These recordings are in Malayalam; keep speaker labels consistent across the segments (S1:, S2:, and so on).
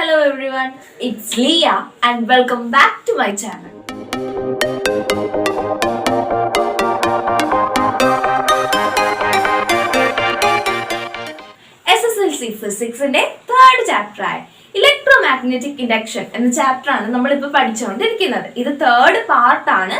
S1: Hello everyone, it's Leah and welcome back to my channel. SSLC Physics third chapter Electromagnetic Induction എന്ന ചാപ്റ്റർ ആണ് നമ്മൾ ഇപ്പോൾ പഠിച്ചുകൊണ്ടിരിക്കുന്നത്. ഇത് തേർഡ് പാർട്ട് ആണ്.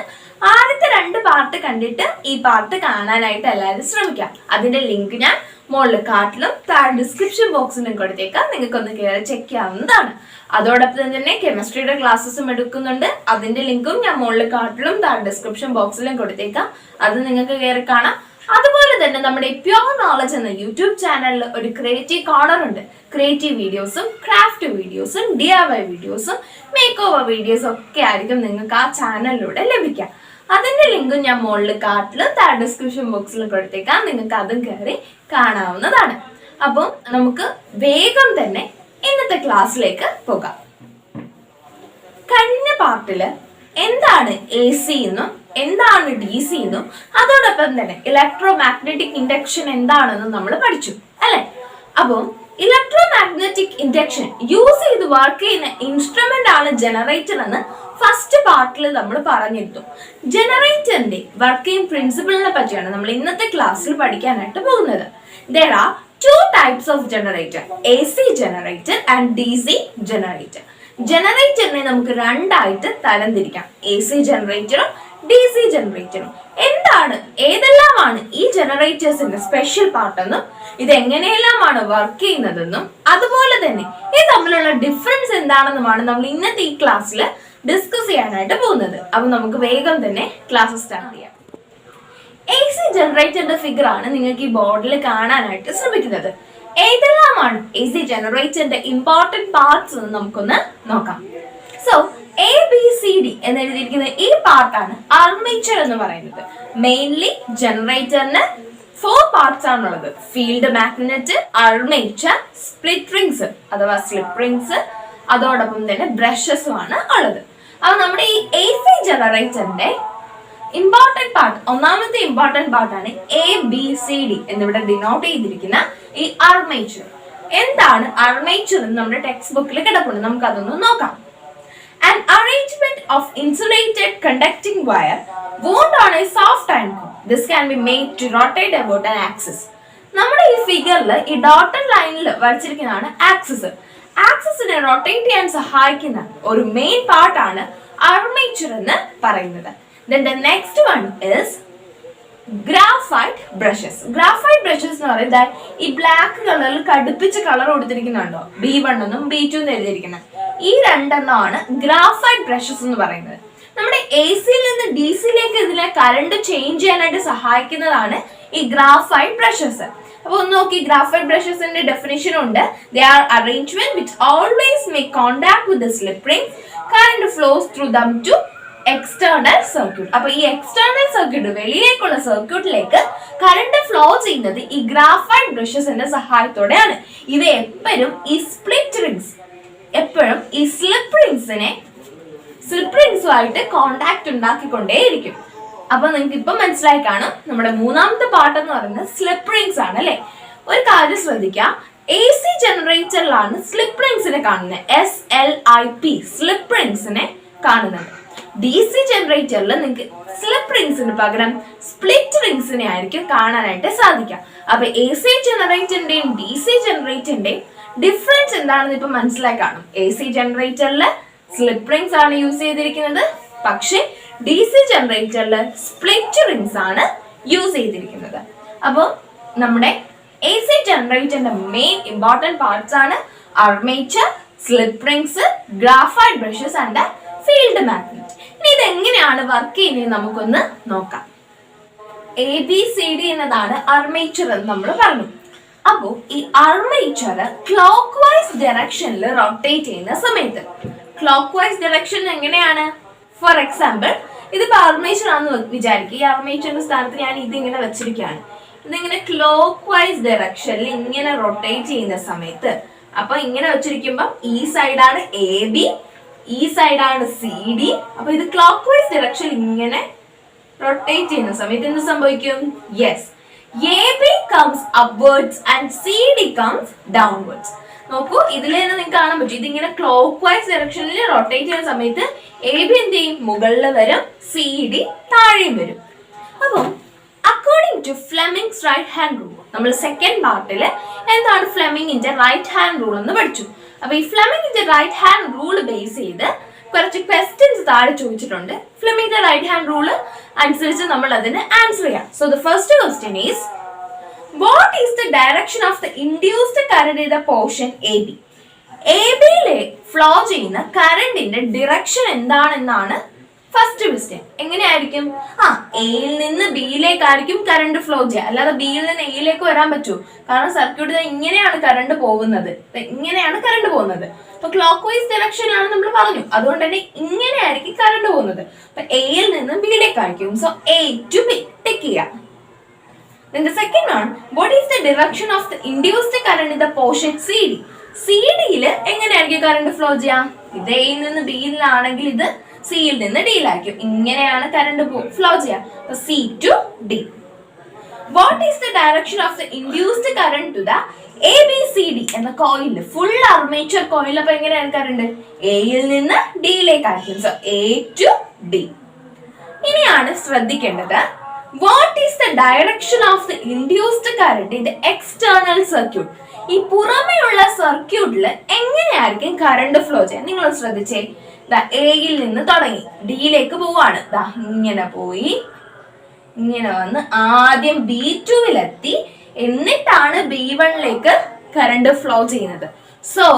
S1: ആദ്യത്തെ രണ്ട് പാർട്ട് കണ്ടിട്ട് ഈ പാർട്ട് കാണാനായിട്ട് എല്ലാവരും ശ്രമിക്കാം. അതിന്റെ ലിങ്ക് ഞാൻ മുകളിൽ കാർട്ടിലും താഴെ ഡിസ്ക്രിപ്ഷൻ ബോക്സിലും കൊടുത്തേക്കാം. നിങ്ങൾക്കൊന്ന് കയറി ചെക്ക് ചെയ്യാവുന്നതാണ്. അതോടൊപ്പം തന്നെ കെമിസ്ട്രിയുടെ ക്ലാസ്സസും എടുക്കുന്നുണ്ട്. അതിന്റെ ലിങ്കും ഞാൻ മുകളിൽ കാർട്ടിലും താഴെ ഡിസ്ക്രിപ്ഷൻ ബോക്സിലും കൊടുത്തേക്കാം. അത് നിങ്ങൾക്ക് കയറി കാണാം. അതുപോലെ തന്നെ നമ്മുടെ പ്യൂർ നോളജ് എന്ന യൂട്യൂബ് ചാനലിൽ ഒരു ക്രിയേറ്റീവ് കോർണർ ഉണ്ട്. ക്രിയേറ്റീവ് വീഡിയോസും ക്രാഫ്റ്റ് വീഡിയോസും DIY വീഡിയോസും മേക്ക് ഓവർ വീഡിയോസും ഒക്കെ ആയിരിക്കും നിങ്ങൾക്ക് ആ ചാനലിലൂടെ ലഭിക്കാം. അതിന്റെ ലിങ്കും ഞാൻ മുകളിൽ കാർട്ടിലും താഴെ ഡിസ്ക്രിപ്ഷൻ ബോക്സിലും കൊടുത്തേക്കാം. നിങ്ങൾക്ക് അതും കയറി കാണാവുന്നതാണ്. അപ്പം നമുക്ക് വേഗം തന്നെ ഇന്നത്തെ ക്ലാസ്സിലേക്ക് പോകാം. കഴിഞ്ഞ പാർട്ടില് എന്താണ് AC എന്നും എന്താണ് DC എന്നും അതോടൊപ്പം തന്നെ ഇലക്ട്രോമാഗ്നറ്റിക് ഇൻഡക്ഷൻ എന്താണെന്നും നമ്മൾ പഠിച്ചു അല്ലെ. അപ്പം ഇലക്ട്രോമാഗ്നറ്റിക് ഇൻഡക്ഷൻ യൂസ് ചെയ്ത് വർക്ക് ചെയ്യുന്ന ഇൻസ്ട്രുമെന്റ് ആണ് ജനറേറ്റർ എന്ന് ഫസ്റ്റ് പാർട്ടിൽ നമ്മൾ പറഞ്ഞിരുന്നു. ജനറേറ്ററിന്റെ വർക്കിംഗ് പ്രിൻസിപ്പിളിനെ പറ്റിയാണ് നമ്മൾ ഇന്നത്തെ ക്ലാസ്സിൽ പഠിക്കാനായിട്ട് പോകുന്നത്. There are two types of generator, AC generator and DC generator. ജനറേറ്ററിനെ നമുക്ക് രണ്ടായിട്ട് തരംതിരിക്കാം, AC ജനറേറ്ററും DC ജനറേറ്ററും. എന്താണ് ഏതെല്ലാമാണ് ഈ ജനറേറ്റേഴ്സിന്റെ സ്പെഷ്യൽ പാർട്ട് എന്നും ഇത് എങ്ങനെയെല്ലാമാണ് വർക്ക് ചെയ്യുന്നതെന്നും അതുപോലെ തന്നെ ഇത് തമ്മിലുള്ള ഡിഫറൻസ് എന്താണെന്നുമാണ് നമ്മൾ ഇന്നത്തെ ഈ ക്ലാസ്സിൽ ഡിസ്കസ് ചെയ്യാനായിട്ട് പോകുന്നത്. അപ്പൊ നമുക്ക് വേഗം തന്നെ ക്ലാസ് സ്റ്റാർട്ട് ചെയ്യാം. AC ജനറേറ്ററിന്റെ ഫിഗർ ആണ് നിങ്ങൾക്ക് ഈ ബോർഡിൽ കാണാനായിട്ട് ശ്രമിക്കുന്നത്. ഏതെല്ലാമാണ് AC ജനറേറ്ററിന്റെ ഇമ്പോർട്ടന്റ് പാർട്സ് എന്ന് നമുക്കൊന്ന് നോക്കാം. സോ ABCD എന്ന് എഴുതിയിരിക്കുന്ന ഈ പാർട്ടാണ് ആർമേച്ചർ എന്ന് പറയുന്നത്. മെയിൻലി ജനറേറ്ററിന് 4 പാർട്സ് ആണുള്ളത്. Field magnet, armature, split rings അഥവാ സ്ലിപ്പ് റിംഗ്സ്, അതോടൊപ്പം തന്നെ ബ്രഷസും ആണ് ഉള്ളത്. അപ്പൊ നമ്മുടെ ഈ AC ജനറേറ്ററിന്റെ ഇമ്പോർട്ടന്റ് പാർട്ട്, ഒന്നാമത്തെ ഇമ്പോർട്ടന്റ് പാർട്ടാണ് ABCD എന്നിവിടെ ഡിനോട്ട് ചെയ്തിരിക്കുന്ന ഈ ആർമേച്ചർ. എന്താണ് ആർമേച്ചർ എന്ന് നമ്മുടെ ടെക്സ്റ്റ് ബുക്കിൽ കിടപ്പുണ്ട്. നമുക്ക് അതൊന്ന് നോക്കാം. An arrangement of insulated conducting wire wound on a soft iron core. This can be made to rotate about an axis. നമ്മുടെ ഈ ഫിഗറിൽ ഈ ഡോട്ടഡ് ലൈനിൽ വരച്ചിരിക്കുന്നതാണ് ആക്സിസ്. ആക്സിസിനെ റൊട്ടേറ്റ് ചെയ്യാൻ സഹായിക്കുന്ന ഒരു മെയിൻ പാർട്ടാണ് ആർമേച്ചർ എന്ന് പറയുന്നത്. Then the next one is graphite brushes. Graphite brushes എന്ന് പറയുന്നത് ഈ ബ്ലാക്ക് കളറിൽ കടുപ്പിച്ച് കളർ കൊടുത്തിരിക്കുന്നുണ്ടോ, B1 എന്നും B2 എന്ന് എഴുതിയിരിക്കുന്നത്. ഈ രണ്ടെണ്ണമാണ് ഗ്രാഫൈറ്റ് ബ്രഷസ് എന്ന് പറയുന്നത്. നമ്മുടെ AC-യിൽ നിന്ന് DC-യിലേക്ക് ഇതിനെ കറണ്ട് ചേഞ്ച് ചെയ്യാനായിട്ട് സഹായിക്കുന്നതാണ് ഈ ഗ്രാഫൈറ്റ് ബ്രഷസ്. അപ്പൊ ഒന്ന് നോക്കി, ഗ്രാഫൈറ്റ് ബ്രഷസിന്റെ ഡെഫിനിഷൻ ഉണ്ട്. They are arrangement which always make contact with the slip rings. Current flows through them to external circuit. അപ്പൊ ഈ എക്സ്റ്റേണൽ സർക്യൂട്ട്, വെളിയിലേക്കുള്ള സർക്യൂട്ടിലേക്ക് കറണ്ട് ഫ്ലോ ചെയ്യുന്നത് ഈ ഗ്രാഫൈറ്റ് ബ്രഷസിന്റെ സഹായത്തോടെയാണ്. ഇവ എപ്പോഴും ഈ സ്പ്ലിറ്റ് റിംഗ്സ്, എപ്പോഴും ഈ സ്ലിപ്പ് റിംഗ്സുമായിട്ട് കോണ്ടാക്ട് ഉണ്ടാക്കിക്കൊണ്ടേയിരിക്കും. അപ്പൊ നിങ്ങൾക്ക് ഇപ്പൊ മനസ്സിലായി കാണും, നമ്മുടെ മൂന്നാമത്തെ പാർട്ട് എന്ന് പറയുന്നത് സ്ലിപ്പ് റിംഗ്സ് ആണ് അല്ലെ. ഒരു കാര്യം ശ്രദ്ധിക്കുക, AC ജനറേറ്ററിലാണ് സ്ലിപ്പ് റിംഗ്സിനെ കാണുന്നത്, SLIP സ്ലിപ്പ് റിംഗ്സിനെ കാണുന്നത്. DC ജനറേറ്ററിൽ നിങ്ങൾക്ക് സ്ലിപ്പ് റിംഗ്സിന് പകരം സ്പ്ലിറ്റ് റിംഗ്സിനെ ആയിരിക്കും കാണാനായിട്ട് സാധിക്കുക. അപ്പൊ AC ജനറേറ്ററിന്റെയും DC ജനറേറ്ററിന്റെയും ഡിഫറൻസ് എന്താണെന്ന് ഇപ്പൊ മനസ്സിലായി കാണും. AC ജനറേറ്ററിൽ സ്ലിപ്പ് റിംഗ്സ് ആണ് യൂസ് ചെയ്തിരിക്കുന്നത്, പക്ഷെ DC ജനറേറ്ററിൽ സ്പ്ലിറ്റ് റിംഗ്സ് ആണ് യൂസ് ചെയ്തിരിക്കുന്നത്. അപ്പോൾ നമ്മുടെ AC ജനറേറ്ററിന്റെ മെയിൻ ഇമ്പോർട്ടന്റ് പാർട്സ് ആണ് armature, slip rings, graphite brushes and field magnet. ഇനി ഇത് എങ്ങനെയാണ് വർക്ക് ചെയ്യുന്നത് നമുക്കൊന്ന് നോക്കാം. ABCD എന്നതാണ് ആർമേച്ചർ എന്ന് നമ്മൾ പറഞ്ഞു. അപ്പോ ഈ ആർമേച്ചർ ക്ലോക്ക് വൈസ് ഡയറക്ഷനിൽ റൊട്ടേറ്റ് ചെയ്യുന്ന സമയത്ത്, ക്ലോക്ക് വൈസ് ഡയറക്ഷൻ എങ്ങനെയാണ്? ഫോർ എക്സാമ്പിൾ, ഇതിപ്പോ ആർമേച്ചർ ആണെന്ന് വിചാരിക്കുക. ഈ ആർമേച്ചറിന്റെ സ്ഥാനത്ത് ഞാൻ ഇതിങ്ങനെ വെച്ചിരിക്കുകയാണ്. ഇതിങ്ങനെ ക്ലോക്ക് വൈസ് ഡയറക്ഷനിൽ ഇങ്ങനെ റൊട്ടേറ്റ് ചെയ്യുന്ന സമയത്ത്, അപ്പൊ ഇങ്ങനെ വെച്ചിരിക്കുമ്പോൾ ഈ സൈഡാണ് AB, ഈ സൈഡാണ് CD. അപ്പൊ ഇത് ക്ലോക്ക് വൈസ് ഡയറക്ഷൻ ഇങ്ങനെ റൊട്ടേറ്റ് ചെയ്യുന്ന സമയത്ത് എന്ത് സംഭവിക്കും? Yes, AB comes upwards and CD comes downwards. നോക്കൂ, ഇതിൽ തന്നെ നിങ്ങൾക്ക് കാണാൻ പറ്റും, ഇതിങ്ങനെ ക്ലോക്ക് വൈസ് ഡയറക്ഷനിൽ റൊട്ടേറ്റ് ചെയ്യുന്ന സമയത്ത് എ ബി എന്ത് ചെയ്യും, മുകളിൽ വരും, സി ഡി താഴെയും വരും. അപ്പം according to Fleming's right hand rule, നമ്മൾ സെക്കൻഡ് പാർട്ടിൽ എന്താണ് ഫ്ലെമിങ്ങിന്റെ റൈറ്റ് ഹാൻഡ് റൂൾ എന്ന് പഠിച്ചു. അപ്പൊ ഈ ഫ്ലെമിങ്ങിന്റെ റൈറ്റ് ഹാൻഡ് റൂൾ ബേസ് ചെയ്ത് കുറച്ച് ക്വസ്റ്റ്യൻസ് താഴെ ചോദിച്ചിട്ടുണ്ട്. ഫ്ലെമിങ്ങിന്റെ റൈറ്റ് ഹാൻഡ് റൂൾ അനുസരിച്ച് നമ്മൾ അതിന് ആൻസർ ചെയ്യാം. So the first question is, what is the direction of the induced current in the portion A B? A ബിയിലെ ഫ്ലോ ചെയ്യുന്ന കറന്റിന്റെ ഡിറക്ഷൻ എന്താണെന്നാണ് ഫസ്റ്റ് ക്വസ്റ്റ്യൻ. എങ്ങനെയായിരിക്കും? എയിൽ നിന്ന് ബിയിലേക്കായിരിക്കും കറണ്ട് ഫ്ലോ ചെയ്യുക, അല്ലാതെ ബിയിൽ നിന്ന് എയിലേക്ക് വരാൻ പറ്റൂ? കാരണം സർക്യൂട്ടിൽ ഇങ്ങനെയാണ് കറണ്ട് പോകുന്നത്, ഇങ്ങനെയാണ് കറണ്ട് പോകുന്നത്. അപ്പൊ ക്ലോക്ക് വൈസ് ഡയറക്ഷനിലാണ് നമ്മൾ പറഞ്ഞു, അതുകൊണ്ട് തന്നെ ഇങ്ങനെയായിരിക്കും കറണ്ട് പോകുന്നത്. അപ്പൊ എയിൽ നിന്ന് ബിയിലേക്കായിരിക്കും. So A to B tick ചെയ്യാം. Then the second one, what is the direction of the induced current in the portion CD? CD-യിൽ എങ്ങനെയായിരിക്കും കറണ്ട് ഫ്ലോ ചെയ്യാം? ഇത് എയിൽ നിന്ന് ബിയിലാണെങ്കിൽ ഇത് സിയിൽ നിന്ന് ഡിയിലായിരിക്കും. ഇങ്ങനെയാണ് കറണ്ട് ഫ്ലോ ചെയ്യാം. അപ്പൊ C to D. What is the direction of the induced current to the A B C D എന്ന കോയിൽ? Full armature coil. അപ്പൊ എങ്ങനെയാണ് കറണ്ട്? എയിൽ നിന്ന് ഡിയിലേക്കായിരിക്കും. So A to D. ഇനിയാണ് ശ്രദ്ധിക്കേണ്ടത്, what is the direction of the induced current in the external circuit? ഈ പുറമെയുള്ള സർക്യൂട്ടിൽ എങ്ങനെയായിരിക്കും കറണ്ട് ഫ്ലോ ചെയ്യാൻ? നിങ്ങൾ ശ്രദ്ധിച്ചേ, എയിൽ നിന്ന് തുടങ്ങി ഡിയിലേക്ക് പോവാണ്. ഇങ്ങനെ പോയി ഇങ്ങനെ വന്ന് ആദ്യം B2-ലെത്തി, എന്നിട്ടാണ് B1-ലേക്ക് കറണ്ട് ഫ്ലോ ചെയ്യുന്നത്. സോ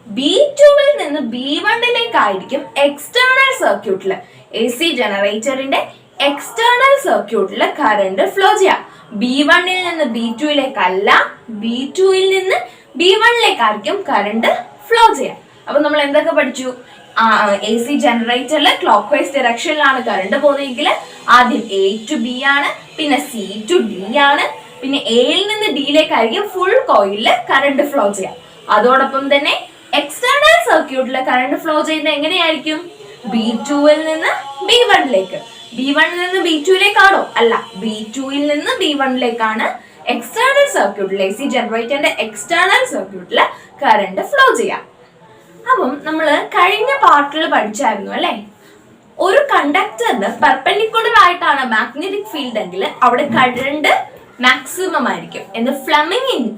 S1: B2-ൽ നിന്ന് B1-ലേക്കായിരിക്കും എക്സ്റ്റേണൽ സർക്യൂട്ടിൽ, എ സി ജനറേറ്ററിന്റെ എക്സ്റ്റേണൽ സർക്യൂട്ടിൽ കറണ്ട് ഫ്ലോ ചെയ്യാം. B1-ൽ നിന്ന് B2-ലേക്കല്ല, B2-ൽ നിന്ന് B1-ലേക്കായിരിക്കും കറണ്ട് ഫ്ലോ ചെയ്യാം. അപ്പൊ നമ്മൾ എന്തൊക്കെ പഠിച്ചു? എ സി ജനറേറ്ററിൽ ക്ലോക്ക് വൈസ് ഡയറക്ഷനിലാണ് കറണ്ട് പോകുന്നതെങ്കിൽ ആദ്യം എ ടു ബി ആണ്, പിന്നെ സി ടു ഡി ആണ്, പിന്നെ എയിൽ നിന്ന് ഡിയിലേക്കായിരിക്കും ഫുൾ കോയിലിൽ കറണ്ട് ഫ്ലോ ചെയ്യാം. അതോടൊപ്പം തന്നെ എക്സ്റ്റേണൽ സർക്യൂട്ടിൽ കറണ്ട് ഫ്ലോ ചെയ്യുന്നത് എങ്ങനെയായിരിക്കും? B2-ൽ നിന്ന് B1-ലേക്ക്. B1-ൽ നിന്ന് B2-ലേക്കാണോ? അല്ല, B2-ൽ നിന്ന് B1-ലേക്കാണ് എക്സ്റ്റേണൽ സർക്യൂട്ടിൽ, എ സി ജനറേറ്ററിന്റെ എക്സ്റ്റേണൽ സർക്യൂട്ടിൽ കറണ്ട് ഫ്ലോ ചെയ്യാം. അപ്പം നമ്മൾ കഴിഞ്ഞ പാർട്ടിൽ പഠിച്ചായിരുന്നു അല്ലെ, ഒരു കണ്ടക്ടറിന് പെർപെൻഡിക്കുലർ ആയിട്ടാണ് മാഗ്നറ്റിക് ഫീൽഡ് എങ്കിൽ അവിടെ കറണ്ട് മാക്സിമം ആയിരിക്കും എന്ന്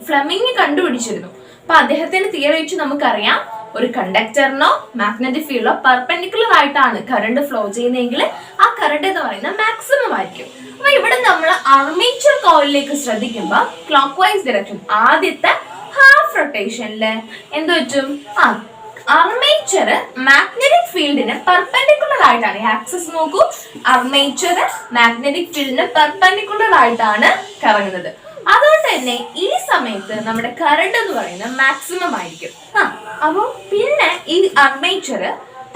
S1: ഫ്ലെമിങ് കണ്ടുപിടിച്ചിരുന്നു. അപ്പൊ അദ്ദേഹത്തിന്റെ തിയറി വെച്ച് നമുക്കറിയാം, ഒരു കണ്ടക്ടറിനോ മാഗ്നറ്റിക് ഫീൽഡോ പെർപെൻഡിക്കുലർ ആയിട്ടാണ് കറണ്ട് ഫ്ലോ ചെയ്യുന്നതെങ്കിൽ ആ കറണ്ട് എന്ന് പറയുന്നത് മാക്സിമം ആയിരിക്കും. അപ്പൊ ഇവിടെ നമ്മൾ ആർമേച്ചർ കോയിലിലേക്ക് ശ്രദ്ധിക്കുമ്പോൾ ക്ലോക്ക് വൈസ് ഡയറക്ഷൻ ആദ്യത്തെ ഹാഫ് റൊട്ടേഷനില് എന്ത് പറ്റും? ആർമേച്ചർ മാഗ്നറ്റിക് ഫീൽഡിന് പെർപെൻഡിക്കുലർ ആയിട്ടാണ്, ആക്സിസ് നോക്കൂ, ആർമേച്ചർ മാഗ്നറ്റിക് ഫീൽഡിന് പെർപെൻഡിക്കുലർ ആയിട്ടാണ് കറങ്ങുന്നത്. അതുകൊണ്ട് തന്നെ ഈ സമയത്ത് നമ്മുടെ കറണ്ട് എന്ന് പറയുന്നത് മാക്സിമം ആയിരിക്കും. അപ്പൊ പിന്നെ ഈ ആർമേച്ചർ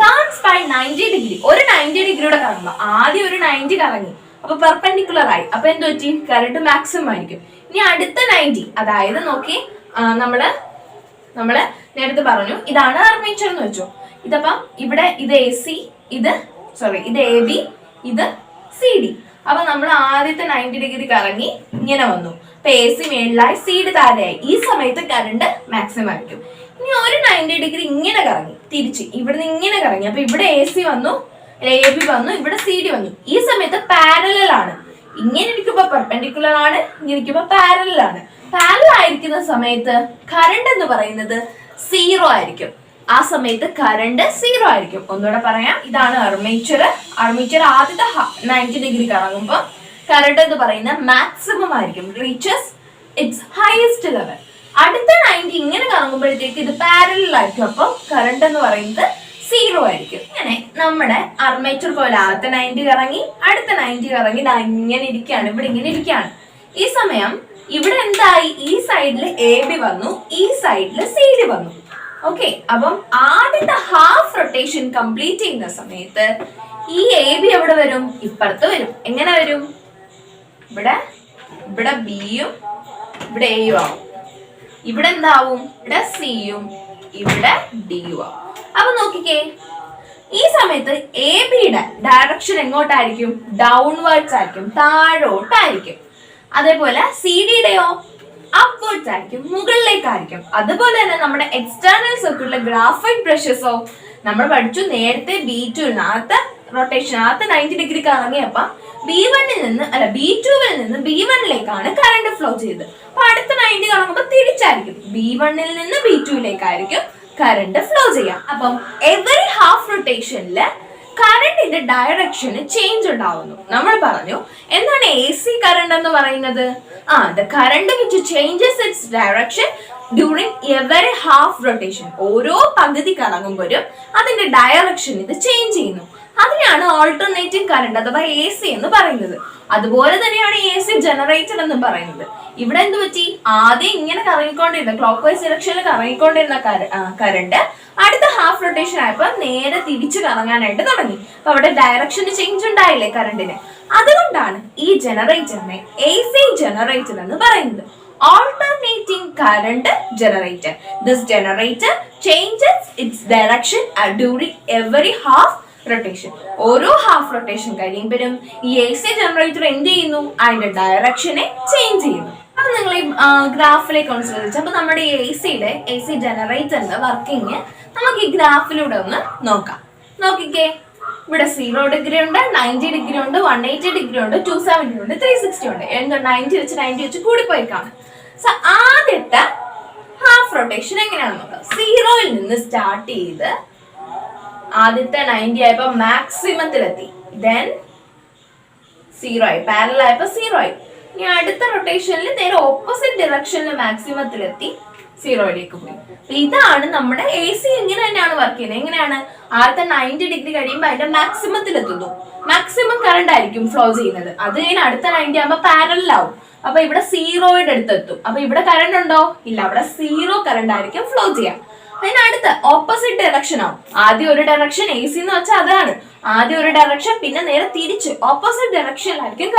S1: ടേൺസ് ബൈ 90 ഡിഗ്രി, ഒരു 90 ഡിഗ്രിയുടെ കറങ്ങുമ്പോ ആദ്യം ഒരു 90 കറങ്ങി, അപ്പൊ പെർപെൻഡിക്കുലർ ആയി, അപ്പൊ എന്ത് പറ്റി? കറണ്ട് മാക്സിമം ആയിരിക്കും. ഇനി അടുത്ത 90, അതായത് നോക്കി, നമ്മള് നേരത്തെ പറഞ്ഞു ഇതാണ് ആർമേച്ചർ എന്ന് വെച്ചു. ഇതപ്പം ഇവിടെ ഇത് എ സി, ഇത് എ ബി, ഇത് സി ഡി. അപ്പൊ നമ്മൾ ആദ്യത്തെ 90 ഡിഗ്രി കറങ്ങി ഇങ്ങനെ വന്നു, അപ്പൊ എ സി മേളിലായി, സി ഡി താഴെയായി. ഈ സമയത്ത് കറണ്ട് മാക്സിമം ആയിരിക്കും. ഇനി ഒരു 90 ഡിഗ്രി ഇങ്ങനെ കറങ്ങി തിരിച്ച് ഇവിടുന്ന് ഇങ്ങനെ കറങ്ങി, അപ്പൊ ഇവിടെ എ സി വന്നു, എ ബി വന്നു, ഇവിടെ സി ഡി വന്നു. ഈ സമയത്ത് പാരലൽ ആണ്. ഇങ്ങനെ ഇരിക്കുമ്പോ പെർപെൻഡിക്കുലർ ആണ്, ഇങ്ങനെ ഇരിക്കുമ്പോ പാരലൽ ആണ്. പാരലൽ ആയിരിക്കുന്ന സമയത്ത് കറണ്ട് എന്ന് പറയുന്നത് 0 ആയിരിക്കും. ആ സമയത്ത് കറണ്ട് 0 ആയിരിക്കും. ഒന്നുകൂടെ പറയാം, ഇതാണ് ആർമേച്ചർ. ആദ്യത്തെ 90 ഡിഗ്രി കറങ്ങുമ്പോൾ കറണ്ട് എന്ന് പറയുന്നത് മാക്സിമം ആയിരിക്കും, റീച്ചസ് ഇറ്റ്സ് ഹയസ്റ്റ് ലെവൽ. അടുത്ത 90 ഇങ്ങനെ കറങ്ങുമ്പോഴത്തേക്ക് ഇത് പാരലൽ ആയിരിക്കും, അപ്പം കറണ്ട് എന്ന് പറയുന്നത് 0 ആയിരിക്കും. ഇങ്ങനെ നമ്മുടെ ആർമേച്ചർ കോയിൽ ആദ്യത്തെ 90 കറങ്ങി, അടുത്ത 90 കറങ്ങി, ഇങ്ങനെ ഇരിക്കുകയാണ്, ഇവിടെ ഇങ്ങനെ ഇരിക്കുകയാണ്. ഈ സമയം ഇവിടെ എന്തായി? ഈ സൈഡിൽ എ ബി വന്നു, ഈ സൈഡിൽ സി ഡി വന്നു. ഓക്കെ, അപ്പം ആദ്യത്തെ ഹാഫ് റൊട്ടേഷൻ കംപ്ലീറ്റ് ചെയ്യുന്ന സമയത്ത് ഈ എ ബി എവിടെ വരും? ഇപ്പുറത്ത് വരും. എങ്ങനെ വരും? ഇവിടെ ബിയും ഇവിടെ എയും ആവും. ഇവിടെ എന്താവും? ഇവിടെ സിയും ഇവിടെ ഡിയും ആവും. അപ്പൊ നോക്കിക്കേ, ഈ സമയത്ത് എ ബിയുടെ ഡയറക്ഷൻ എങ്ങോട്ടായിരിക്കും? ഡൗൺവേർഡ്സ് ആയിരിക്കും, താഴോട്ടായിരിക്കും. അതേപോലെ സി ഡിയുടെയോ അപ്വേർഡ്സ് ആയിരിക്കും, മുകളിലേക്കായിരിക്കും. അതുപോലെ തന്നെ നമ്മുടെ എക്സ്റ്റേണൽ സർക്യൂട്ടിലെ ഗ്രാഫൈറ്റ് ബ്രഷസോ നമ്മൾ പഠിച്ചു നേരത്തെ B2 റൊട്ടേഷൻ 90 ഡിഗ്രി കറങ്ങിയപ്പോ B1-ൽ നിന്ന് B2-വിൽ നിന്ന് B1-ലേക്കാണ് കറണ്ട് ഫ്ലോ ചെയ്തത്. അപ്പൊ അടുത്ത 90 കറങ്ങുമ്പോൾ തിരിച്ചായിരിക്കും, B1-ൽ നിന്ന് B2-ലേക്കായിരിക്കും കറണ്ട് ഫ്ലോ ചെയ്യാം. അപ്പം എവറി ഹാഫ് റൊട്ടേഷനില് കറണ്ടിന്റെ ഡയറക്ഷന് ചേഞ്ച് ഉണ്ടാവുന്നു. നമ്മൾ പറഞ്ഞു എന്താണ് AC കറണ്ട് എന്ന് പറയുന്നത്? The current which changes it's direction during every half rotation. ഓരോ പകുതി കറങ്ങുമ്പോഴും അതിന്റെ ഡയറക്ഷൻ ഇത് ചേഞ്ച് ചെയ്യുന്നു. അതിനാണ് ഓൾട്ടർനേറ്റിംഗ് കറണ്ട് അഥവാ AC എന്ന് പറയുന്നത്. അതുപോലെ തന്നെയാണ് AC ജനറേറ്റർ എന്ന് പറയുന്നത്. ഇവിടെ എന്ത് പറ്റി? ആദ്യം ഇങ്ങനെ കറങ്ങിക്കൊണ്ടിരുന്ന ക്ലോക്ക് വൈസ് ഡയറക്ഷനിൽ കറങ്ങിക്കൊണ്ടിരുന്ന കറണ്ട് അടുത്ത ഹാഫ് റൊട്ടേഷൻ ആയപ്പോൾ നേരെ തിരിച്ചു കറങ്ങാനായിട്ട് തുടങ്ങി. അപ്പൊ അവിടെ ഡയറക്ഷന് ചേഞ്ച് ഉണ്ടായില്ലേ കറണ്ടിന്. അതുകൊണ്ടാണ് ഈ ജനറേറ്ററിനെ AC ജനറേറ്റർ എന്ന് പറയുന്നത്. Alternating current generator. This generator changes its direction during every half rotation. ഓരോ ഹാഫ് റൊട്ടേഷൻ കഴിയുമ്പോഴും ഈ AC ജനറേറ്റർ എന്ത് ചെയ്യുന്നു? അതിന്റെ ഡയറക്ഷനെ ചേഞ്ച് ചെയ്യുന്നു. അപ്പൊ നിങ്ങൾ ഈ ഗ്രാഫിലേക്ക് ഒന്ന് ശ്രദ്ധിച്ചു. അപ്പൊ നമ്മുടെ AC ജനറേറ്ററിന്റെ വർക്കിംഗ് നമുക്ക് ഈ ഗ്രാഫിലൂടെ ഒന്ന് നോക്കാം. നോക്കിക്കേ, ഇവിടെ 0 ഡിഗ്രി ഉണ്ട്, 90 ഡിഗ്രി ഉണ്ട്, 180 ഡിഗ്രി ഉണ്ട്, 270 ഉണ്ട്, 360 ഉണ്ട്. എന്താ 90 വെച്ച് കൂടിപ്പോയിക്കാണ്. സോ ആദ്യത്തെ ഹാഫ് റൊട്ടേഷൻ എങ്ങനെയാണെന്ന് നോക്കാം. 0-ൽ നിന്ന് സ്റ്റാർട്ട് ചെയ്ത് ആദ്യത്തെ 90 ആയപ്പോ മാക്സിമത്തിലെത്തി, ദെൻ 0 ആയി, പാരലൽ ആയപ്പോ 0 ആയി. ഇനി അടുത്ത റൊട്ടേഷനിൽ നേരെ ഓപ്പോസിറ്റ് ഡയറക്ഷനിൽ മാക്സിമത്തിലെത്തി 0-ലേക്ക് പോയി. ഇതാണ് നമ്മുടെ AC. ഇങ്ങനെ തന്നെയാണ് വർക്ക് ചെയ്യുന്നത്. എങ്ങനെയാണ്? ആദ്യത്തെ 90 ഡിഗ്രി കഴിയുമ്പോൾ അതിന്റെ മാക്സിമത്തിലെത്തുന്നു. മാക്സിമം കറണ്ട് ആയിരിക്കും ഫ്ലോ ചെയ്യുന്നത്. അത് കഴിഞ്ഞ് അടുത്ത 90 ആകുമ്പോൾ പാരലൽ ആവും. അപ്പൊ ഇവിടെ 0-യുടെ അടുത്തെത്തും. അപ്പൊ ഇവിടെ കറണ്ട് ഉണ്ടോ? ഇല്ല, അവിടെ 0 കറണ്ട് ആയിരിക്കും ഫ്ലോ ചെയ്യാം. അതിനടുത്ത് ഓപ്പോസിറ്റ് ഡയറക്ഷൻ ആവും. ആദ്യം ഒരു ഡയറക്ഷൻ AC എന്ന് വെച്ചാൽ അതാണ്. ആദ്യം ഒരു ഡയറക്ഷൻ, പിന്നെ നേരെ തിരിച്ച് ഓപ്പോസിറ്റ് ഡയറക്ഷനിലായിരിക്കും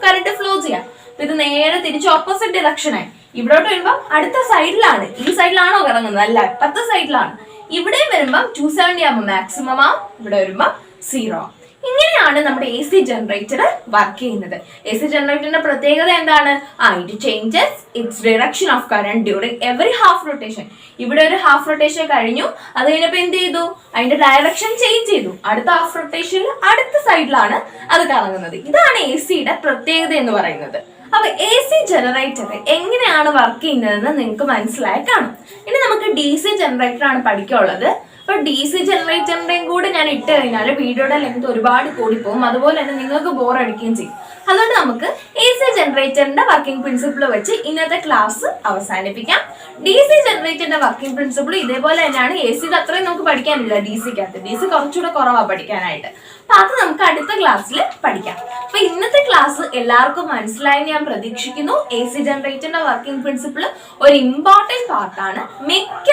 S1: കറണ്ട് ഫ്ലോ ചെയ്യാം. ഇത് നേരെ തിരിച്ച് ഓപ്പോസിറ്റ് ഡയറക്ഷനായി. ഇവിടോട്ട് വരുമ്പോ അടുത്ത സൈഡിലാണ്. ഈ സൈഡിലാണോ കറങ്ങുന്നത്? അല്ല, അപ്പുറത്തെ സൈഡിലാണ്. ഇവിടെ വരുമ്പോ 270 ആകുമ്പോൾ മാക്സിമം ആവും, ഇവിടെ വരുമ്പോ 0. ഇങ്ങനെയാണ് നമ്മുടെ AC ജനറേറ്റർ വർക്ക് ചെയ്യുന്നത്. AC ജനറേറ്ററിന്റെ പ്രത്യേകത എന്താണ്? It changes it's direction of current during every half rotation. ഇവിടെ ഒരു ഹാഫ് റൊട്ടേഷൻ കഴിഞ്ഞു, അത് കഴിഞ്ഞപ്പോൾ എന്ത് ചെയ്തു? അതിന്റെ ഡയറക്ഷൻ ചേഞ്ച് ചെയ്തു. അടുത്ത ഹാഫ് റൊട്ടേഷനിൽ അടുത്ത സൈഡിലാണ് അത് കറങ്ങുന്നത്. ഇതാണ് AC-യുടെ പ്രത്യേകത എന്ന് പറയുന്നത്. അപ്പൊ AC ജനറേറ്റർ എങ്ങനെയാണ് വർക്ക് ചെയ്യുന്നതെന്ന് നിങ്ങൾക്ക് മനസ്സിലായി കാണും. ഇനി നമുക്ക് DC ജനറേറ്റർ ആണ് പഠിക്കാനുള്ളത്. അപ്പൊ DC ജനറേറ്ററിന്റെയും കൂടെ ഞാൻ ഇട്ട് കഴിഞ്ഞാൽ വീഡിയോയുടെ ലെങ്ത് ഒരുപാട് കൂടിപ്പോകും, അതുപോലെ തന്നെ നിങ്ങൾക്ക് ബോർ അടിക്കുകയും ചെയ്യും. അതുകൊണ്ട് നമുക്ക് AC ജനറേറ്ററിന്റെ വർക്കിംഗ് പ്രിൻസിപ്പിൾ വെച്ച് ഇന്നത്തെ ക്ലാസ് അവസാനിപ്പിക്കാം. DC ജനറേറ്ററിന്റെ വർക്കിംഗ് പ്രിൻസിപ്പിൾ ഇതേപോലെ തന്നെയാണ്. AC-യുടെ അത്രയും നമുക്ക് പഠിക്കാനില്ല DC-ക്കകത്ത്. DC കുറച്ചുകൂടെ കുറവാണ് പഠിക്കാനായിട്ട്. അപ്പൊ അത് നമുക്ക് അടുത്ത ക്ലാസ്സിൽ പഠിക്കാം. അപ്പൊ ഇന്നത്തെ ക്ലാസ് എല്ലാവർക്കും മനസ്സിലായെന്ന് ഞാൻ പ്രതീക്ഷിക്കുന്നു. AC ജനറേറ്ററിന്റെ വർക്കിംഗ് പ്രിൻസിപ്പിൾ ഒരു ഇമ്പോർട്ടന്റ് പാർട്ടാണ്. മിക്ക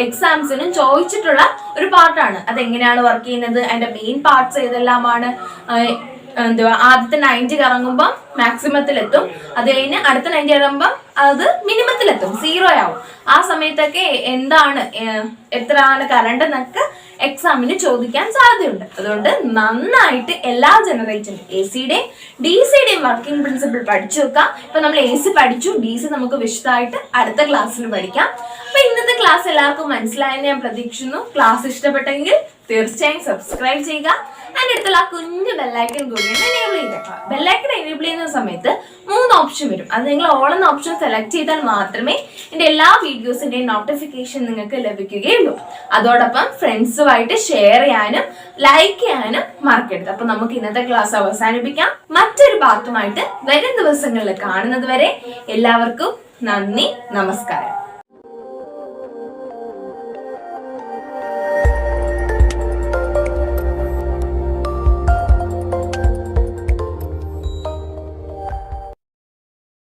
S1: എക്സാംസിനും ചോദിച്ചിട്ടുള്ള ഒരു പാർട്ടാണ്. അതെങ്ങനെയാണ് വർക്ക് ചെയ്യുന്നത്, അതിന്റെ മെയിൻ പാർട്സ് ഏതെല്ലാമാണ്, ആദ്യത്തെ 90 കറങ്ങുമ്പോൾ മാക്സിമത്തിലെത്തും, അത് കഴിഞ്ഞ് അടുത്ത 90 കറങ്ങുമ്പോൾ അത് മിനിമത്തിലെത്തും, 0 ആവും. ആ സമയത്തൊക്കെ എന്താണ് എത്രയാണ് കറണ്ട് എന്നൊക്കെ എക്സാമിന് ചോദിക്കാൻ സാധ്യതയുണ്ട്. അതുകൊണ്ട് നന്നായിട്ട് എല്ലാ ജനറേറ്ററും AC-യുടെയും DC-യുടെയും വർക്കിംഗ് പ്രിൻസിപ്പിൾ പഠിച്ചു വെക്കാം. ഇപ്പൊ നമ്മൾ AC പഠിച്ചു, DC നമുക്ക് വിശദമായിട്ട് അടുത്ത ക്ലാസ്സിൽ പഠിക്കാം. അപ്പൊ ഇന്നത്തെ ക്ലാസ് എല്ലാവർക്കും മനസ്സിലായെന്ന് ഞാൻ പ്രതീക്ഷിക്കുന്നു. ക്ലാസ് ഇഷ്ടപ്പെട്ടെങ്കിൽ തീർച്ചയായും സബ്സ്ക്രൈബ് ചെയ്യുക. അതിന്റെ അടുത്തുള്ള ആ കുഞ്ഞു ബെല്ലൈക്കൺ കൂടി എനേബിൾ ചെയ്തേക്കാം. ബെല്ലൈക്കൺ എനേബിൾ ചെയ്യുന്ന സമയത്ത് 3 ഓപ്ഷൻ വരും. അത് നിങ്ങൾ ഓൾ എന്ന ഓപ്ഷൻ സെലക്ട് ചെയ്താൽ മാത്രമേ എന്റെ എല്ലാ വീഡിയോസിന്റെയും നോട്ടിഫിക്കേഷൻ നിങ്ങൾക്ക് ലഭിക്കുകയുള്ളൂ. അതോടൊപ്പം ഫ്രണ്ട്സുമായിട്ട് ഷെയർ ചെയ്യാനും ലൈക്ക് ചെയ്യാനും മറക്കരുത്. അപ്പൊ നമുക്ക് ഇന്നത്തെ ക്ലാസ് അവസാനിപ്പിക്കാം. മറ്റൊരു പാർട്ടുമായിട്ട് വരും ദിവസങ്ങളിൽ കാണുന്നത് വരെ എല്ലാവർക്കും നന്ദി, നമസ്കാരം.